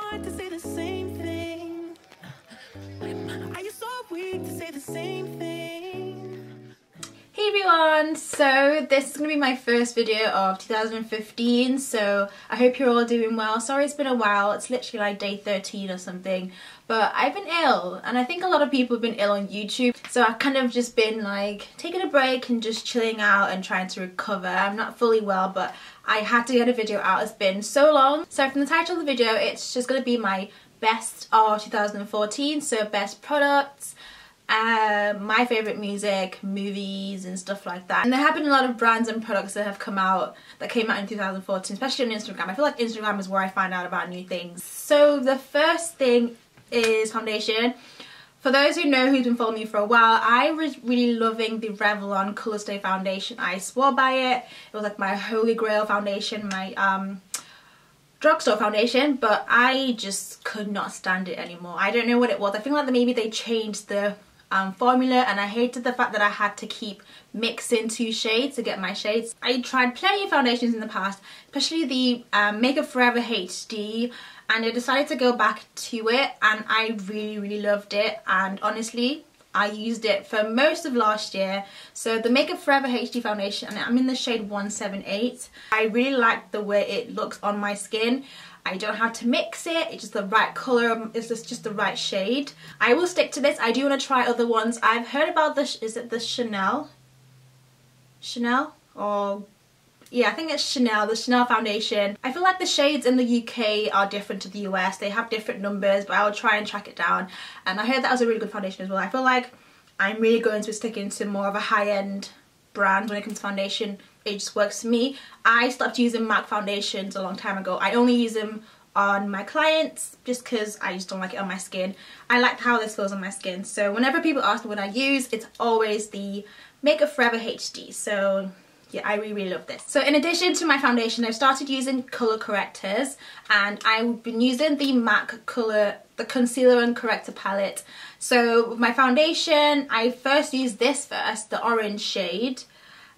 hard to say the same thing? Are you so weak to say the same thing? Hey everyone, so this is going to be my first video of 2015, so I hope you're all doing well. Sorry it's been a while, it's literally like day 13 or something, but I've been ill and I think a lot of people have been ill on YouTube, so I've kind of just been like taking a break and just chilling out and trying to recover. I'm not fully well, but I had to get a video out, it's been so long. So from the title of the video, it's just going to be my best of 2014, so best products, my favourite music, movies and stuff like that. And there have been a lot of brands and products that have come out, that came out in 2014, especially on Instagram. I feel like Instagram is where I find out about new things. So the first thing is foundation. For those who know, who've been following me for a while, I was really loving the Revlon Colour Stay foundation. I swore by it. It was like my holy grail foundation, my drugstore foundation, but I just could not stand it anymore. I don't know what it was. I feel like maybe they changed the formula, and I hated the fact that I had to keep mixing two shades to get my shades. I tried plenty of foundations in the past, especially the Makeup Forever HD, and I decided to go back to it, and I really loved it. And honestly, I used it for most of last year. So the Makeup Forever HD foundation, and I'm in the shade 178. I really like the way it looks on my skin. I don't have to mix it, it's just the right colour, it's just the right shade. I will stick to this. I do want to try other ones. I've heard about this, is it the Chanel? Or yeah, I think it's Chanel, the Chanel foundation. I feel like the shades in the UK are different to the US. They have different numbers, but I'll try and track it down. And I heard that was a really good foundation as well. I feel like I'm really going to stick into more of a high-end brand when it comes to foundation. It just works for me. I stopped using MAC foundations a long time ago. I only use them on my clients just because I just don't like it on my skin. I like how this feels on my skin. So whenever people ask me what I use, it's always the Makeup Forever HD. So yeah, I really love this. So in addition to my foundation, I've started using colour correctors, and I've been using the MAC colour, the concealer and corrector palette. So with my foundation, I first used this first, the orange shade,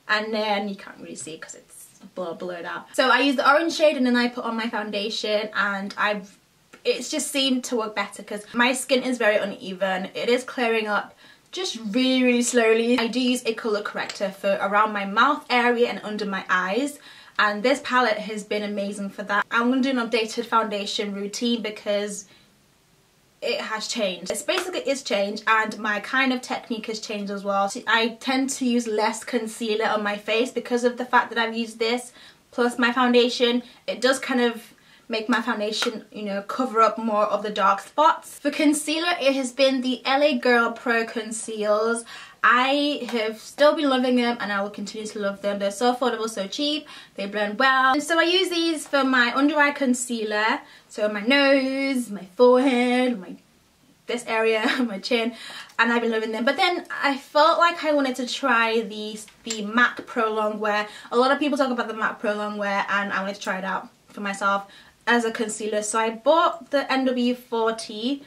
and then you can't really see because it's blurred out. So I used the orange shade and then I put on my foundation, and it's just seemed to work better because my skin is very uneven. It is clearing up just really slowly. I do use a colour corrector for around my mouth area and under my eyes, and this palette has been amazing for that. I'm going to do an updated foundation routine because it has changed. It's basically changed, and my kind of technique has changed as well. So I tend to use less concealer on my face because of the fact that I've used this plus my foundation. It does kind of make my foundation, you know, cover up more of the dark spots. For concealer, it has been the LA Girl Pro Conceals. I have still been loving them, and I will continue to love them. They're so affordable, so cheap, they blend well. And so I use these for my under eye concealer, so my nose, my forehead, this area, my chin, and I've been loving them. But then I felt like I wanted to try the MAC Pro Longwear. A lot of people talk about the MAC Pro Longwear, and I wanted to try it out for myself as a concealer. So I bought the NW40.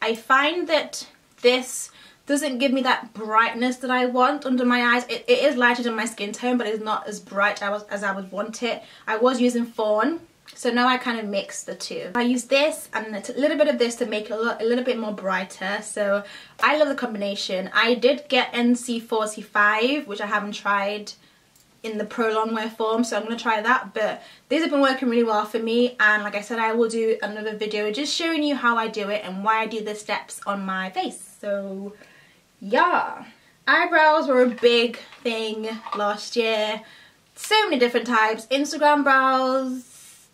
I find that this doesn't give me that brightness that I want under my eyes. It is lighter than my skin tone, but it's not as bright as I would want it. I was using Fawn, so now I kind of mix the two. I use this and a little bit of this to make it a little bit more brighter. So I love the combination. I did get NC45, which I haven't tried in the Pro Longwear form, so I'm going to try that. But these have been working really well for me, and like I said, I will do another video just showing you how I do it and why I do the steps on my face. So yeah, eyebrows were a big thing last year. So many different types. Instagram brows,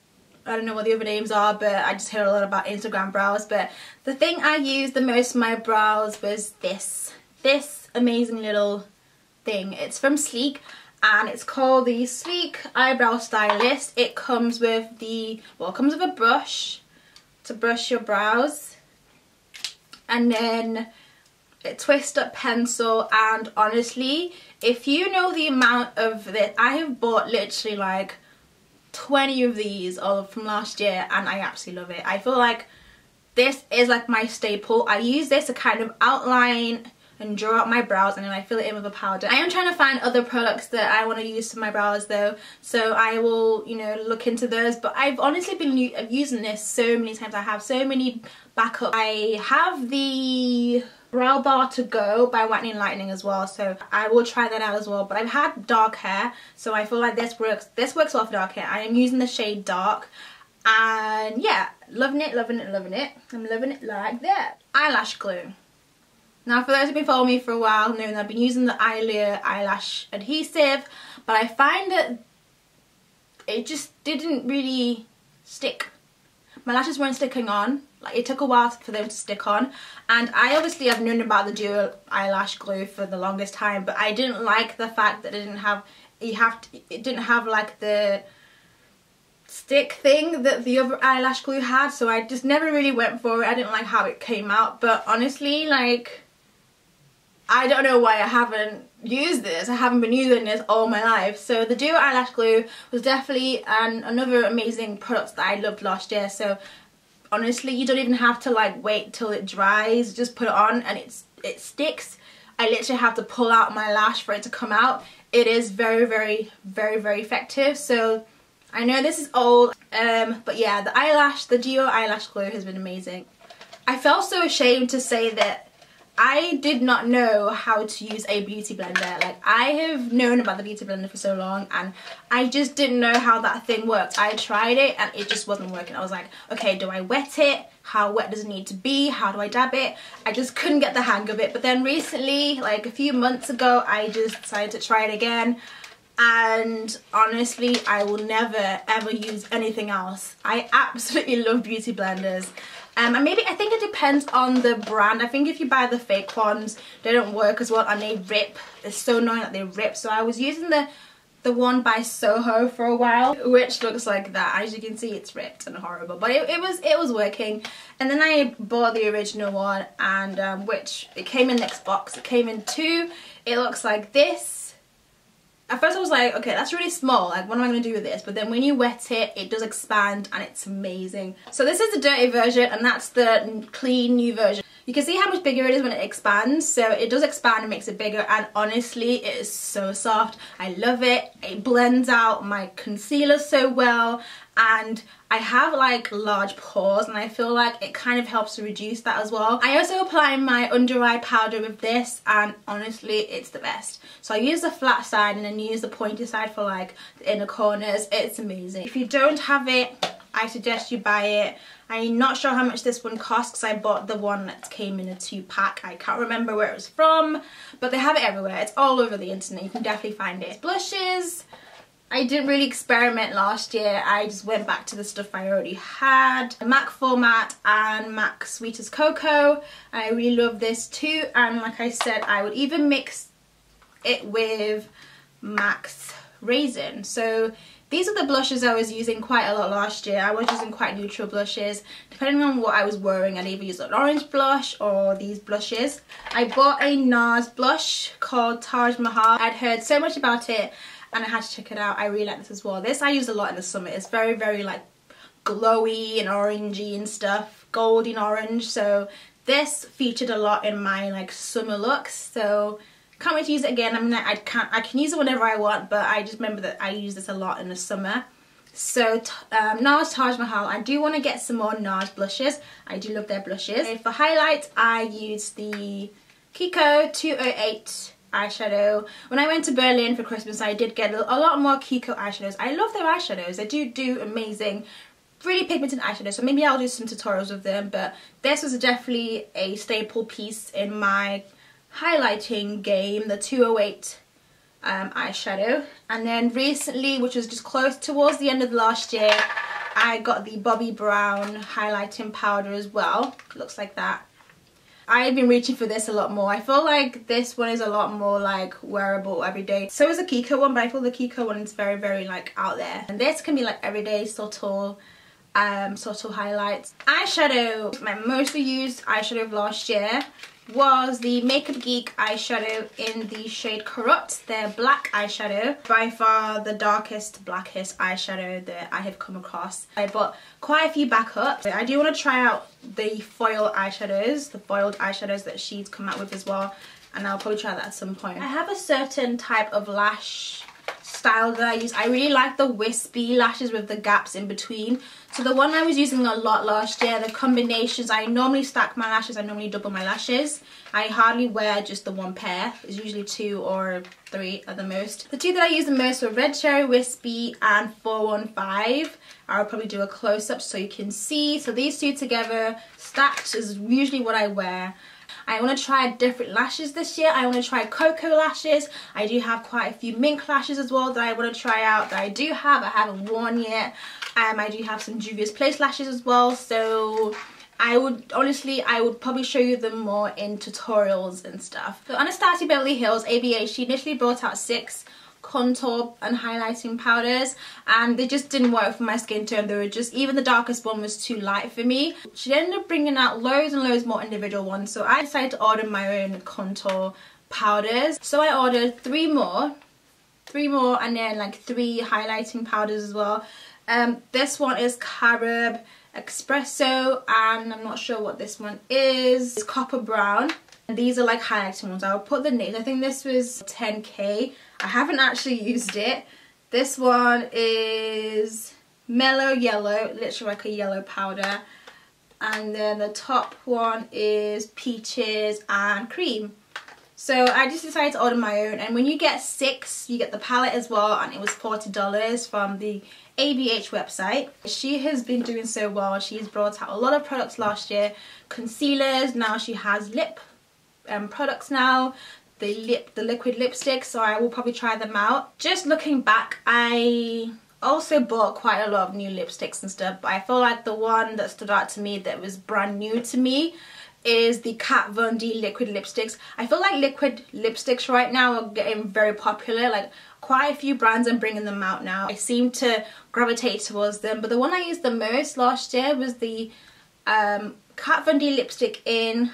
I don't know what the other names are, but I just hear a lot about Instagram brows. But the thing I used the most for my brows was this amazing little thing. It's from Sleek, and it's called the Sleek Eyebrow Stylist. It comes with it comes with a brush to brush your brows, and then a twist up pencil. And honestly, if you know the amount of this, I have bought literally like 20 of these all from last year, and I absolutely love it. I feel like this is like my staple. I use this to kind of outline and draw out my brows, and then I fill it in with a powder. I am trying to find other products that I want to use for my brows though, so I will, you know, look into those. But I've honestly been using this so many times. I have so many backups. I have the Brow Bar to Go by Whitening Lightning as well, so I will try that out as well. But I've had dark hair, so I feel like this works well for dark hair. I am using the shade Dark, and yeah, loving it, loving it, loving it. I'm loving it like that. Eyelash glue. Now, for those who've been following me for a while know that I've been using the Eyelure eyelash adhesive, but I find that it just didn't really stick. My lashes weren't sticking on. Like, it took a while for them to stick on, and I obviously have known about the dual eyelash glue for the longest time, but I didn't like the fact that it didn't have, it didn't have like the stick thing that the other eyelash glue had, so I just never really went for it. I didn't like how it came out, but honestly, like, I don't know why I haven't used this. I haven't been using this all my life. So the dual eyelash glue was definitely another amazing product that I loved last year. So honestly, you don't even have to like wait till it dries, just put it on and it sticks. I literally have to pull out my lash for it to come out. It is very, very, very, very effective. So I know this is old, but yeah, the duo eyelash glue has been amazing. I felt so ashamed to say that I did not know how to use a beauty blender. Like, I have known about the beauty blender for so long, and I just didn't know how that thing worked. I tried it and it just wasn't working. I was like, okay, do I wet it? How wet does it need to be? How do I dab it? I just couldn't get the hang of it. But then recently, like a few months ago, I just decided to try it again. And honestly, I will never ever use anything else. I absolutely love beauty blenders. And maybe, I think it depends on the brand. I think if you buy the fake ones, they don't work as well and they rip. It's so annoying that they rip. So I was using the one by Soho for a while, which looks like that. As you can see, it's ripped and horrible, but it was working. And then I bought the original one, and which it came in next box. It came in two. It looks like this. At first I was like, okay, that's really small, like what am I going to do with this? But then when you wet it, it does expand and it's amazing. So this is the dirty version and that's the clean new version. You can see how much bigger it is when it expands. So it does expand and makes it bigger, and honestly it is so soft. I love it. It blends out my concealer so well, and I have like large pores and I feel like it kind of helps to reduce that as well. I also apply my under eye powder with this, and honestly it's the best. So I use the flat side and then use the pointy side for like the inner corners. It's amazing. If you don't have it, I suggest you buy it. I'm not sure how much this one costs because I bought the one that came in a 2-pack. I can't remember where it was from, but they have it everywhere. It's all over the internet. You can definitely find it. Blushes. I didn't really experiment last year. I just went back to the stuff I already had. MAC Format and MAC Sweet as Cocoa. I really love this too. And like I said, I would even mix it with MAC's Raisin. So these are the blushes I was using quite a lot last year. I was using quite neutral blushes. Depending on what I was wearing, I'd either use an orange blush or these blushes. I bought a NARS blush called Taj Mahal. I'd heard so much about it and I had to check it out. I really like this as well. This I use a lot in the summer. It's very, very like glowy and orangey and stuff. Golden orange. So this featured a lot in my like summer looks. So can't wait to use it again. I mean, I can use it whenever I want, but I just remember that I use this a lot in the summer. So NARS Taj Mahal. I do want to get some more NARS blushes. I do love their blushes. And for highlights, I use the Kiko 208 eyeshadow. When I went to Berlin for Christmas, I did get a lot more Kiko eyeshadows. I love their eyeshadows. They do amazing, really pigmented eyeshadows. So maybe I'll do some tutorials with them. But this was definitely a staple piece in my highlighting game, the 208 eyeshadow. And then recently, which was just close towards the end of last year, I got the Bobbi Brown highlighting powder as well. Looks like that. I've been reaching for this a lot more. I feel like this one is a lot more like wearable every day. So is the Kiko one, but I feel the Kiko one is very, very like out there. And this can be like everyday subtle highlights. Eyeshadow. My mostly used eyeshadow of last year was the Makeup Geek eyeshadow in the shade Corrupt, their black eyeshadow. By far the darkest, blackest eyeshadow that I have come across. I bought quite a few backups. I do want to try out the foil eyeshadows, the foiled eyeshadows that she's come out with as well. and I'll probably try that at some point. I have a certain type of lash style that I use. I really like the wispy lashes with the gaps in between. So the one I was using a lot last year, the combinations, I normally stack my lashes, I normally double my lashes. I hardly wear just the one pair. It's usually 2 or 3 at the most. The 2 that I use the most were Red Cherry Wispy and 415. I'll probably do a close-up so you can see. So these 2 together, stacked, is usually what I wear. I want to try different lashes this year. I want to try cocoa lashes. I do have quite a few mink lashes as well that I want to try out, that I do have. I haven't worn yet. I do have some Juvia's Place lashes as well. So I would probably show you them more in tutorials and stuff. So Anastasia Beverly Hills ABH, she initially brought out 6 contour and highlighting powders, and they just didn't work for my skin tone. They were just, even the darkest one was too light for me. She ended up bringing out loads and loads more individual ones, so I decided to order my own contour powders. So I ordered 3 more, and then like 3 highlighting powders as well. This one is Carob Espresso, and I'm not sure what this one is. It's Copper Brown. And these are like highlighting ones. I'll put the names. I think this was 10k. I haven't actually used it. This one is Mellow Yellow, literally like a yellow powder. And then the top one is Peaches and Cream. So I just decided to order my own, and when you get 6, you get the palette as well, and it was $40 from the ABH website. She has been doing so well. She's brought out a lot of products last year. Concealers, now she has lip products now. The liquid lipstick, so I will probably try them out. Just looking back, I also bought quite a lot of new lipsticks and stuff, but I feel like the one that stood out to me that was brand new to me is the Kat Von D liquid lipsticks. I feel like liquid lipsticks right now are getting very popular. Like quite a few brands are bringing them out now. I seem to gravitate towards them, but the one I used the most last year was the Kat Von D lipstick in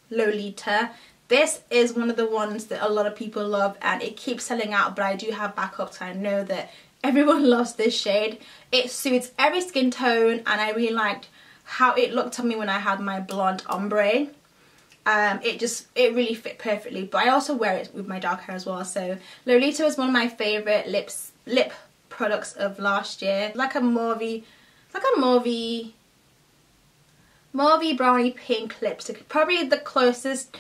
Lolita. This is one of the ones that a lot of people love, and it keeps selling out, but I do have backups. I know that everyone loves this shade. It suits every skin tone, and I really liked how it looked on me when I had my blonde ombre. It really fit perfectly, but I also wear it with my dark hair as well. So Lolita was one of my favourite lip products of last year. Like a mauvey brownie pink lipstick. Probably the closest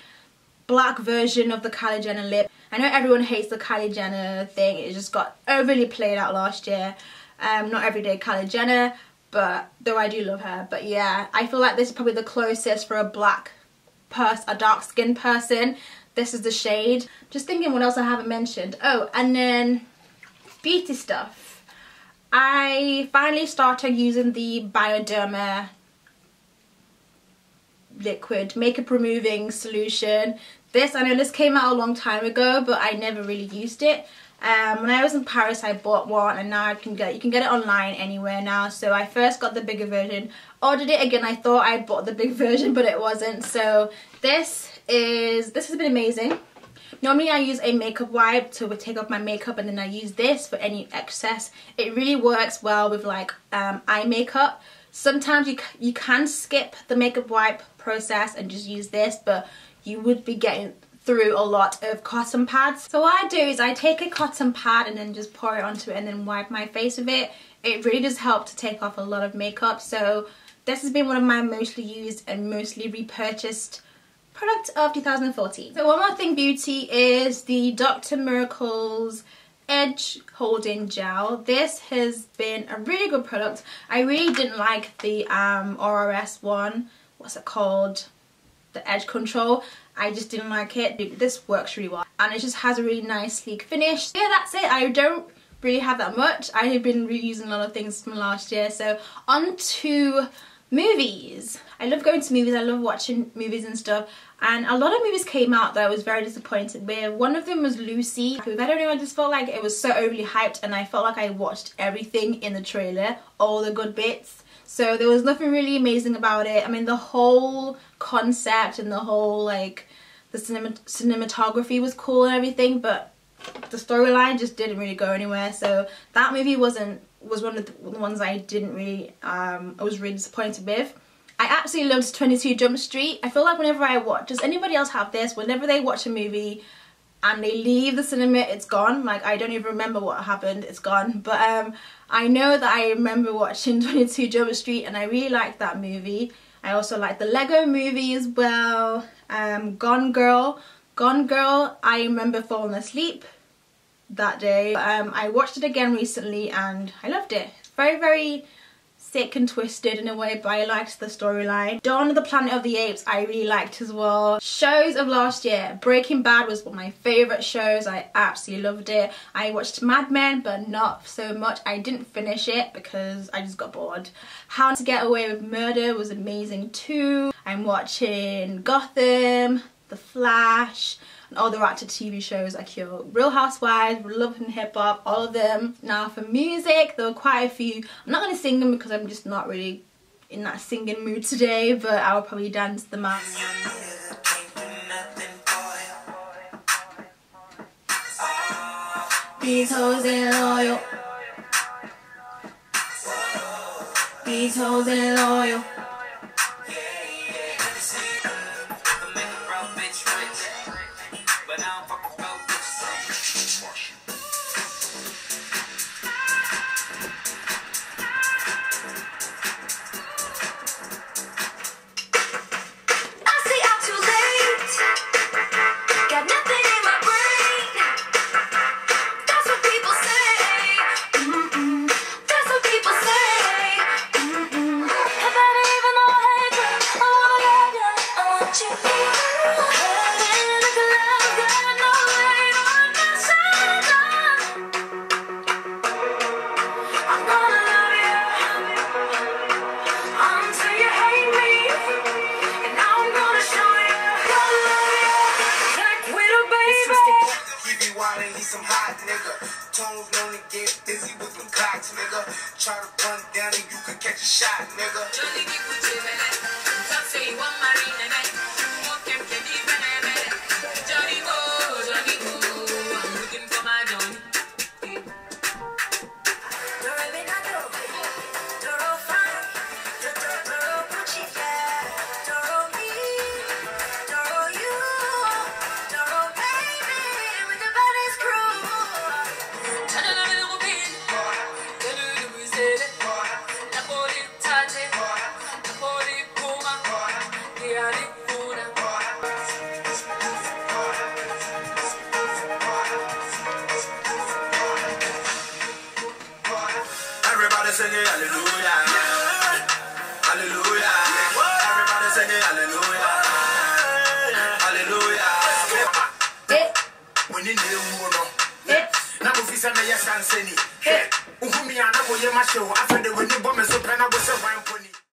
black version of the Kylie Jenner lip. I know everyone hates the Kylie Jenner thing. It just got overly played out last year. Not everyday Kylie Jenner, but though I do love her. But yeah, I feel like this is probably the closest for a dark skinned person. This is the shade. Just thinking what else I haven't mentioned. Oh, and then beauty stuff. I finally started using the Bioderma liquid makeup removing solution. I know this came out a long time ago, but I never really used it. When I was in Paris, I bought one, and now you can get it online anywhere now. So I first got the bigger version, ordered it again. I thought I'd bought the big version, but it wasn't. So this has been amazing. Normally I use a makeup wipe to take off my makeup, and then I use this for any excess. It really works well with like eye makeup. Sometimes you can skip the makeup wipe process and just use this, but you would be getting through a lot of cotton pads. So what I do is I take a cotton pad and then just pour it onto it and then wipe my face with it. It really does help to take off a lot of makeup. So this has been one of my mostly used and mostly repurchased products of 2014. So one more thing beauty is the Dr. Miracle's Edge Holding Gel. This has been a really good product. I really didn't like the RRS one. What's it called? The Edge Control. I just didn't like it. This works really well, and it just has a really nice sleek finish. Yeah, that's it. I don't really have that much. I have been reusing a lot of things from last year. So on to movies. I love going to movies. I love watching movies and stuff, and a lot of movies came out that I was very disappointed with. One of them was Lucy. I don't know, I just felt like it was so overly hyped, and I felt like I watched everything in the trailer, all the good bits. So there was nothing really amazing about it. I mean, the whole concept and the whole like the cinematography was cool and everything, but the storyline just didn't really go anywhere. So that movie was one of the ones I didn't really I was really disappointed with. I absolutely loved 22 Jump Street. I feel like whenever I watch, does anybody else have this? Whenever they watch a movie and they leave the cinema, it's gone. Like, I don't even remember what happened, it's gone. But I know that I remember watching 22 Jump Street and I really liked that movie. I also like the Lego movie as well. Gone Girl, I remember falling asleep that day. I watched it again recently and I loved it. It's very, very sick and twisted in a way, but I liked the storyline. Dawn of the Planet of the Apes I really liked as well. Shows of last year, Breaking Bad was one of my favourite shows. I absolutely loved it. I watched Mad Men, but not so much. I didn't finish it because I just got bored. How to Get Away with Murder was amazing too. I'm watching Gotham, The Flash, and all the acted TV shows are cute. Real Housewives, Love and Hip Hop, all of them. Now for music, there were quite a few. I'm not going to sing them because I'm just not really in that singing mood today, but I will probably dance them out. These hoes ain't loyal. These hoes ain't loyal. Try to run down and you could catch a shot, nigga. Sing it, hallelujah, hallelujah. Everybody sing it, hallelujah, hallelujah. When you know, now if you say yes, I'm saying it. Umi, I know you must show.